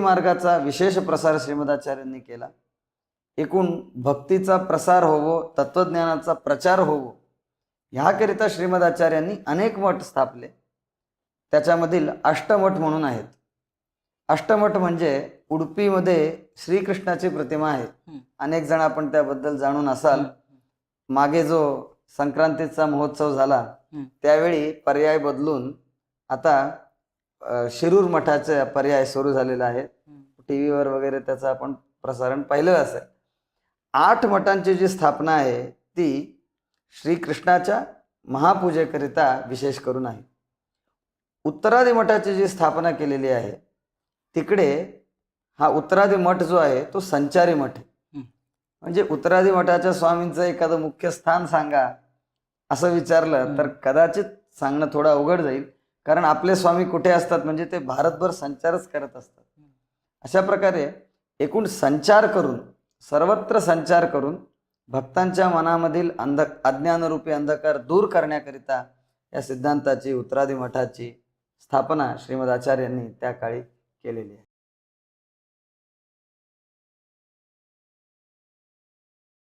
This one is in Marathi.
मार्गाचा विशेष प्रसार श्रीमदाचार्यांनी केला। एकूण भक्तीचा प्रसार होवो, तत्वज्ञानाचा प्रचार होवो ह्याकरिता श्रीमदाचार्यांनी अनेक मठ स्थापले। त्याच्यामधील अष्टमठ म्हणून आहेत। अष्टमठ म्हणजे उडुपीमध्ये श्रीकृष्णाची प्रतिमा आहे। अनेक जण आपण त्याबद्दल जाणून असाल। मागे जो संक्रांतीचा महोत्सव झाला त्यावेळी पर्याय बदलून आता शिरूर मठाचा पर्याय सुरू झालेला आहे। टीव्हीवर वगैरे त्याचं आपण प्रसारण पाहिलं असेल। 8 मठांची जी स्थापना आहे ती श्रीकृष्णाच्या महापूजेकरिता विशेष करून आहे। उत्तरादी मठाची जी स्थापना केलेली आहे तिकडे हा उत्तरादी मठ जो आहे तो संचारी मठ आहे। म्हणजे उत्तरादी मठाच्या स्वामींचं एखादं मुख्य स्थान सांगा असं विचारलं तर कदाचित सांगणं थोडं अवघड जाईल, कारण आपले स्वामी कुठे असतात म्हणजे ते भारतभर संचारच करत असतात। अशा प्रकारे एकूण संचार करून, सर्वत्र संचार करून भक्तांच्या मनामधील अज्ञानरूपी अंधकार दूर करण्याकरिता या सिद्धांताची, उत्तरादी मठाची स्थापना श्रीमदाचार्यांनी त्या काळी केलेली आहे।